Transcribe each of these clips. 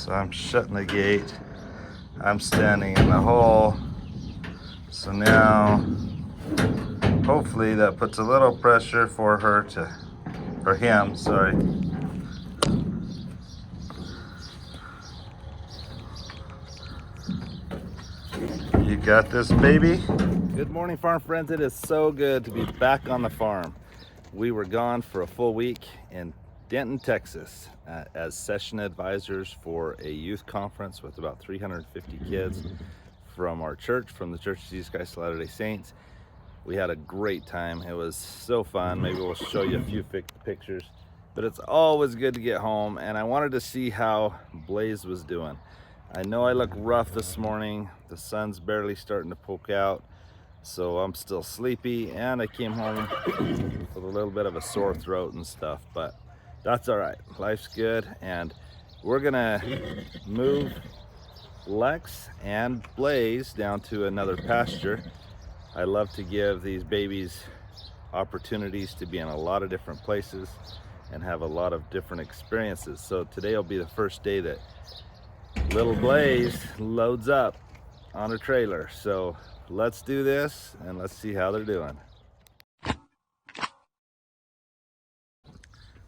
So I'm shutting the gate. I'm standing in the hole. So now, hopefully that puts a little pressure for him, sorry. You got this, baby? Good morning, farm friends. It is so good to be back on the farm. We were gone for a full week in Denton, Texas, as session advisors for a youth conference with about 350 kids from our church, from the Church of Jesus Christ of Latter-day Saints. We had a great time. It was so fun. Maybe we'll show you a few pictures, but it's always good to get home. And I wanted to see how Blaze was doing. I know I look rough this morning. The sun's barely starting to poke out, so I'm still sleepy, and I came home with a little bit of a sore throat and stuff, but that's all right. Life's good, and we're gonna move Lex and Blaze down to another pasture. I love to give these babies opportunities to be in a lot of different places and have a lot of different experiences. So today will be the first day that little Blaze loads up on a trailer. So let's do this and let's see how they're doing.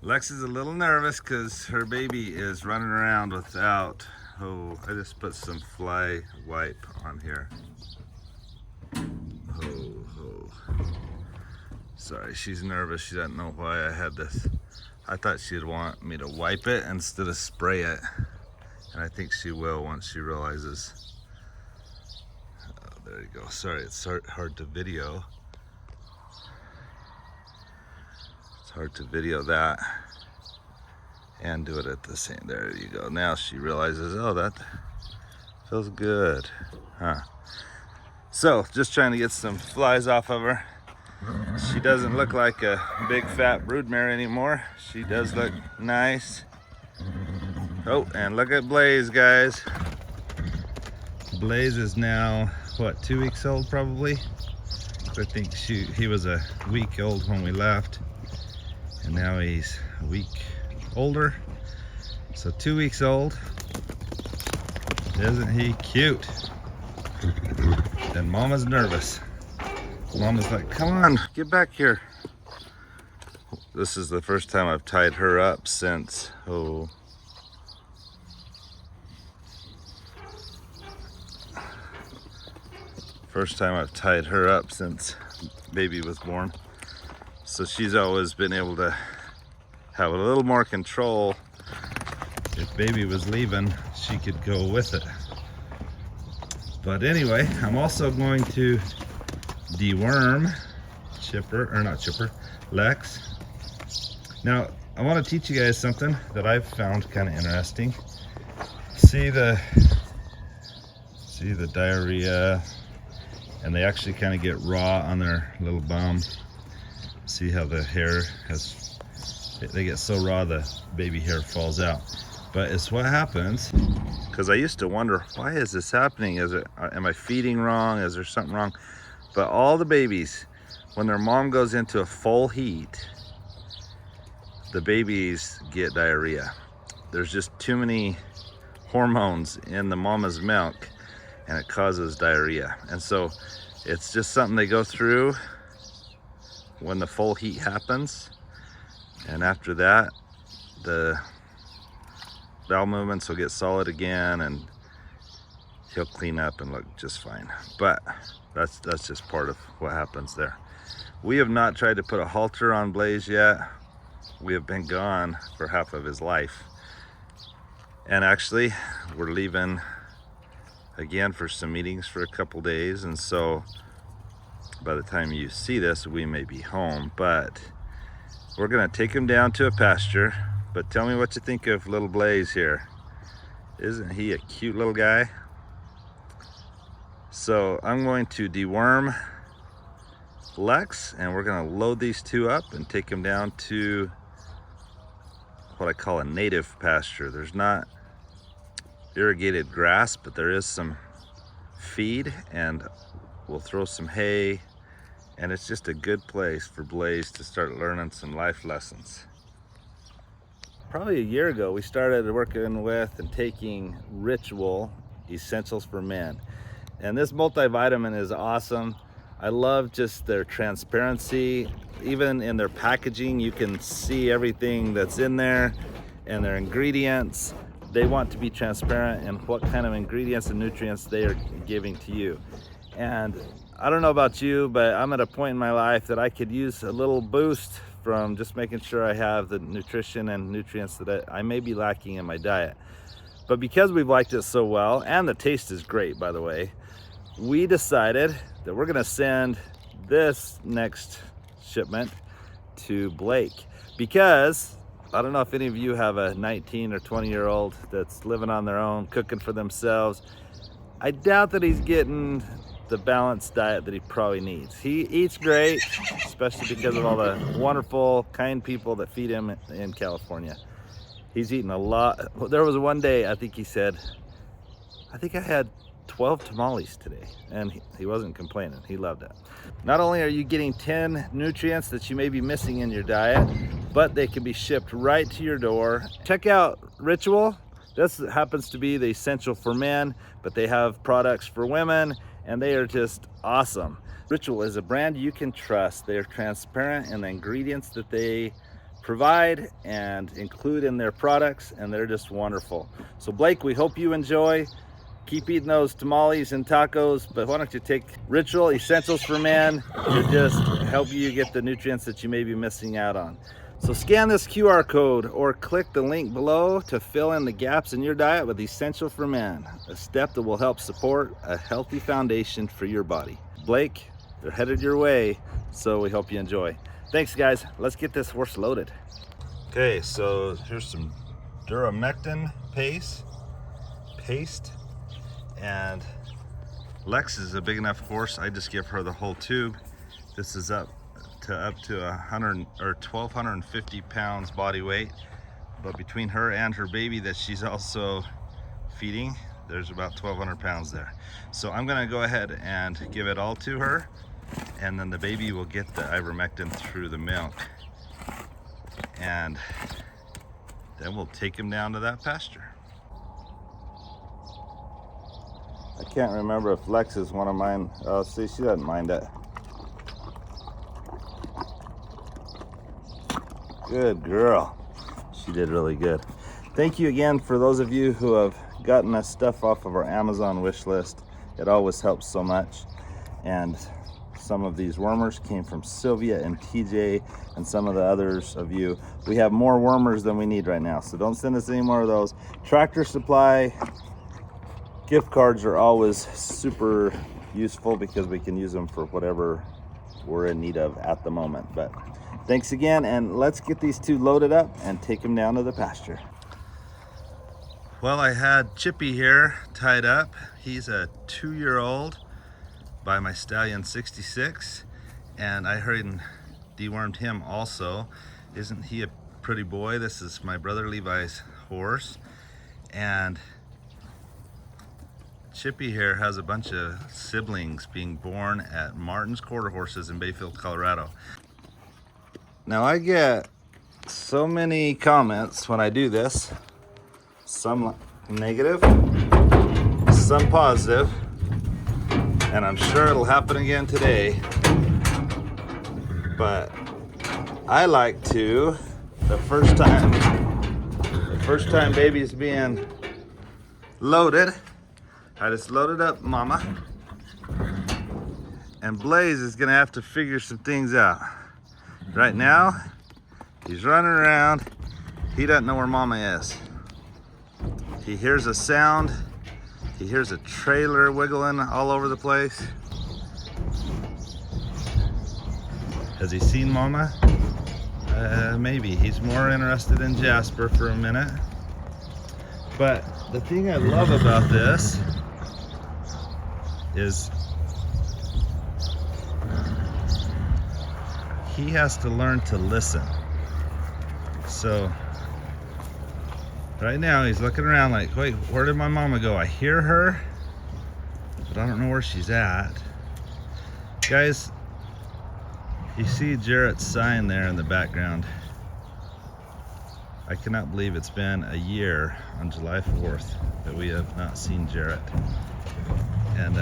Lex is a little nervous because her baby is running around without, I just put some fly wipe on here. Sorry, she's nervous. She doesn't know why I had this. I thought she'd want me to wipe it instead of spray it. And I think she will once she realizes. Oh, there you go. Sorry, it's hard to video. It's hard to video that and do it at the same. There you go. Now she realizes, oh, that feels good. Huh. So, just trying to get some flies off of her. She doesn't look like a big fat broodmare anymore. She does look nice. Oh, and look at Blaze, guys. Blaze is now, what, 2 weeks old probably? I think he was a week old when we left, and now he's a week older. So 2 weeks old. Isn't he cute? And Mama's nervous. Mama's like, come on, get back here. This is the first time I've tied her up since, first time I've tied her up since baby was born. So she's always been able to have a little more control. If baby was leaving, she could go with it. But anyway, I'm also going to deworm Lex. Now, I want to teach you guys something that I've found kind of interesting. See the diarrhea, and they actually kind of get raw on their little bum. See how the hair they get so raw the baby hair falls out. But it's what happens, because I used to wonder, why is this happening? Am I feeding wrong? Is there something wrong? But all the babies, when their mom goes into a full heat, the babies get diarrhea. There's just too many hormones in the mama's milk, and it causes diarrhea. And so it's just something they go through when the full heat happens. And after that, the bowel movements will get solid again, and he'll clean up and look just fine. But that's just part of what happens there. We have not tried to put a halter on Blaze yet. We have been gone for half of his life. And actually, we're leaving again for some meetings for a couple days, and so by the time you see this, we may be home. But we're gonna take him down to a pasture. But tell me what you think of little Blaze here. Isn't he a cute little guy? So I'm going to deworm Lex, and we're gonna load these two up and take them down to what I call a native pasture. There's not irrigated grass, but there is some feed, and we'll throw some hay, and it's just a good place for Blaze to start learning some life lessons. probably a year ago, we started working with and taking Ritual Essentials for Men. And this multivitamin is awesome. I love just their transparency. Even in their packaging, you can see everything that's in there and their ingredients. They want to be transparent in what kind of ingredients and nutrients they are giving to you. And I don't know about you, but I'm at a point in my life that I could use a little boost from just making sure I have the nutrition and nutrients that I may be lacking in my diet. But because we've liked it so well, and the taste is great, by the way, we decided that we're gonna send this next shipment to Blake, because I don't know if any of you have a 19 or 20-year-old that's living on their own, cooking for themselves. I doubt that he's getting the balanced diet that he probably needs. He eats great, especially because of all the wonderful, kind people that feed him in California. He's eaten a lot. There was one day, I think he said, I think I had 12 tamales today, and he wasn't complaining. He loved it. Not only are you getting 10 nutrients that you may be missing in your diet, but they can be shipped right to your door. Check out Ritual. This happens to be the Essential for Men, but they have products for women, and they are just awesome. Ritual is a brand you can trust. They are transparent in the ingredients that they provide and include in their products, and they're just wonderful. So Blake, we hope you enjoy. Keep eating those tamales and tacos, but why don't you take Ritual Essentials for Men to just help you get the nutrients that you may be missing out on. So scan this QR code or click the link below to fill in the gaps in your diet with Essential for Men, a step that will help support a healthy foundation for your body. Blake, they're headed your way, so we hope you enjoy. Thanks guys, let's get this horse loaded. Okay, so here's some Duramectin paste, and Lex is a big enough horse, I just give her the whole tube. This is up to 100 or 1,250 pounds body weight, but between her and her baby that she's also feeding, there's about 1,200 pounds there. So I'm gonna go ahead and give it all to her, and then the baby will get the ivermectin through the milk, and then we'll take him down to that pasture. I can't remember if Lex is one of mine. Oh, see, she doesn't mind it. Good girl. She did really good. Thank you again for those of you who have gotten us stuff off of our Amazon wish list. It always helps so much. And some of these wormers came from Sylvia and TJ and some of the others of you. We have more wormers than we need right now, so don't send us any more of those. Tractor Supply gift cards are always super useful because we can use them for whatever we're in need of at the moment. But thanks again, and let's get these two loaded up and take them down to the pasture. Well, I had Chippy here tied up. He's a 2-year-old by my stallion 66, and I hurried and dewormed him also. Isn't he a pretty boy? This is my brother Levi's horse, and Chippy here has a bunch of siblings being born at Martin's Quarter Horses in Bayfield, Colorado. Now I get so many comments when I do this, some negative, some positive, and I'm sure it'll happen again today. But I like to, the first time baby's being loaded, I just loaded up Mama, and Blaze is gonna have to figure some things out. Right now, he's running around. He doesn't know where Mama is. He hears a sound. He hears a trailer wiggling all over the place. Has he seen Mama? Maybe. He's more interested in Jasper for a minute. But the thing I love about this is he has to learn to listen. So right now he's looking around like, wait, where did my mama go? I hear her, but I don't know where she's at. Guys, you see Jarrett's sign there in the background. I cannot believe it's been a year on July 4th that we have not seen Jarrett. And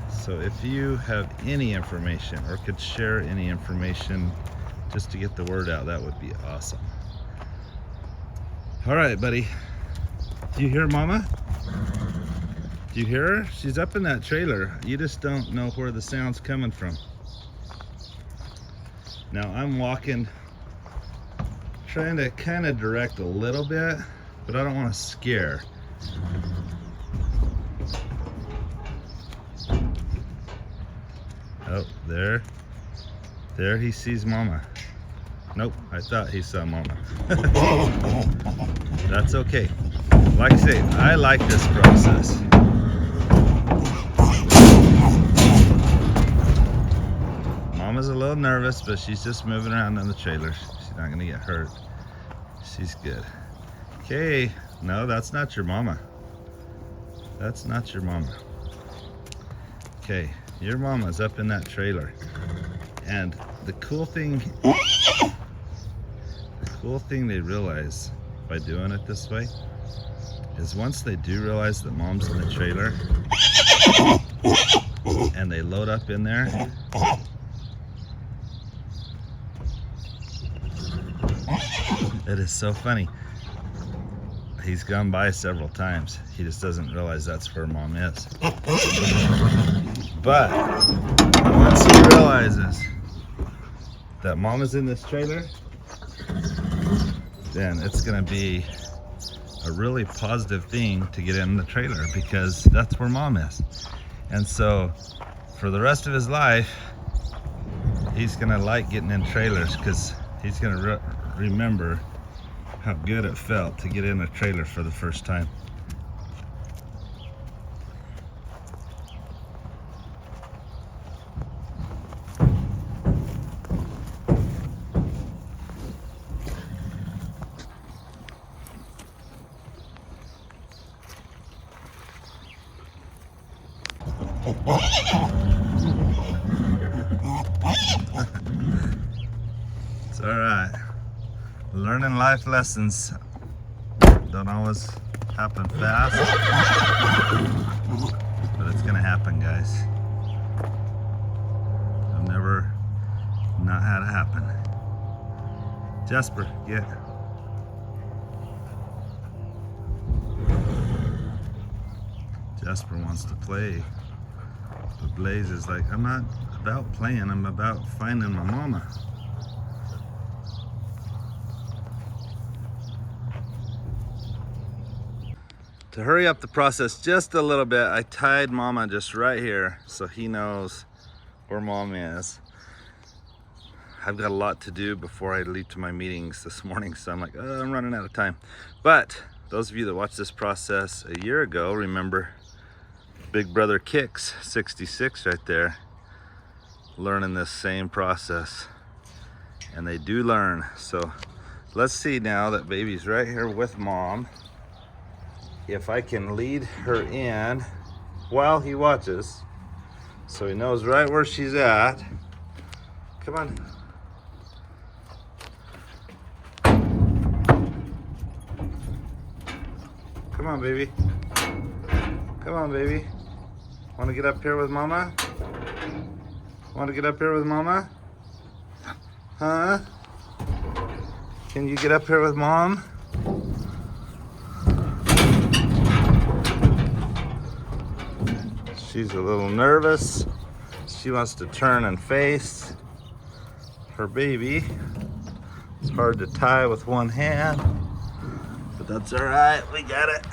so if you have any information or could share any information just to get the word out, that would be awesome. All right, buddy. Do you hear Mama? Do you hear her? She's up in that trailer. You just don't know where the sound's coming from. Now I'm walking, trying to kind of direct a little bit, but I don't want to scare. Oh, there he sees Mama. Nope, I thought he saw Mama. That's okay. Like I say, I like this process. Mama's a little nervous, but she's just moving around in the trailer. She's not gonna get hurt. She's good. Okay, no, that's not your Mama. That's not your Mama. Okay, your Mama's up in that trailer. And the cool thing they realize by doing it this way is once they do realize that Mom's in the trailer and they load up in there, it is so funny. He's gone by several times. He just doesn't realize that's where Mom is. But once he realizes that Mom is in this trailer, then it's gonna be a really positive thing to get in the trailer because that's where Mom is. And so for the rest of his life, he's gonna like getting in trailers because he's gonna remember how good it felt to get in a trailer for the first time. It's all right. Learning life lessons don't always happen fast, but it's gonna happen, guys. I've never not had it happen. Jasper, get. Jasper wants to play, but Blaze is like, I'm not about playing, I'm about finding my Mama. To hurry up the process just a little bit, I tied Mama just right here so he knows where Mom is. I've got a lot to do before I leave to my meetings this morning, so I'm like, oh, I'm running out of time. But those of you that watched this process a year ago, remember Big Brother Kicks 66 right there, learning this same process. And they do learn. So let's see now that baby's right here with Mom, if I can lead her in while he watches so he knows right where she's at. Come on. Come on, baby. Come on, baby. Want to get up here with Mama? Want to get up here with Mama? Huh? Can you get up here with Mom? She's a little nervous. She wants to turn and face her baby. It's hard to tie with one hand, but that's all right, we got it.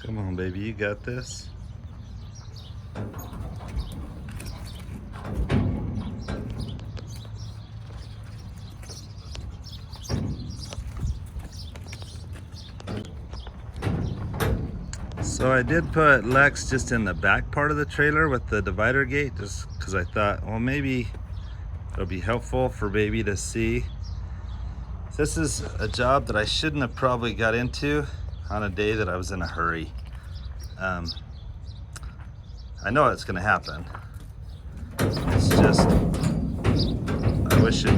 Come on, baby, you got this. So I did put Lex just in the back part of the trailer with the divider gate, just because I thought, well, maybe it'll be helpful for baby to see. This is a job that I shouldn't have probably got into on a day that I was in a hurry. I know it's gonna happen. It's just, I wish it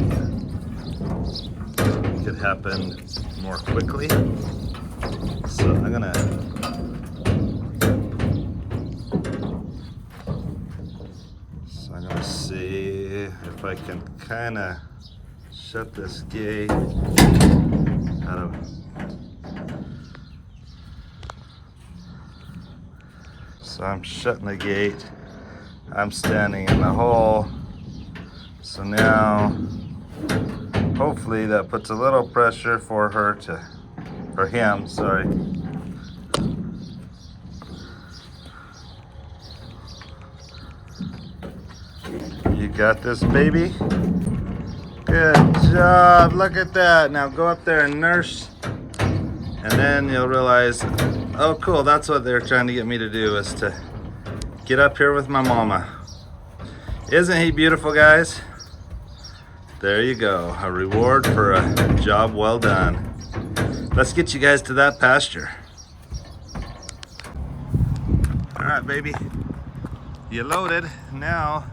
could happen more quickly. So I'm gonna see if I can kind of shut this gate out of. So I'm shutting the gate. I'm standing in the hole. So now, hopefully that puts a little pressure for him, sorry. You got this, baby? Good job, look at that. Now go up there and nurse, and then you'll realize, oh cool, that's what they're trying to get me to do, is to get up here with my mama. Isn't he beautiful, guys? There you go, a reward for a job well done. Let's get you guys to that pasture. All right, baby, you loaded. Now,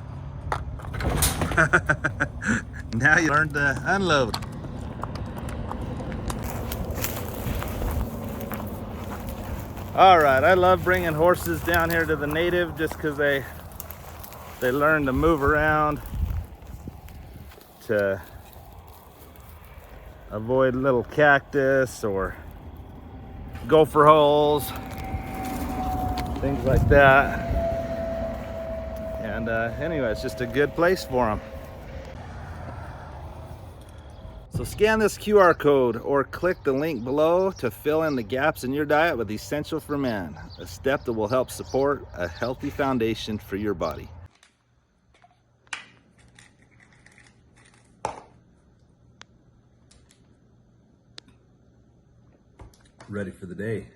now you learned to unload. All right, I love bringing horses down here to the native just because they learn to move around, to avoid little cactus or gopher holes, things like that. And anyway, it's just a good place for them. So scan this QR code or click the link below to fill in the gaps in your diet with Essential for Men, a step that will help support a healthy foundation for your body. Ready for the day.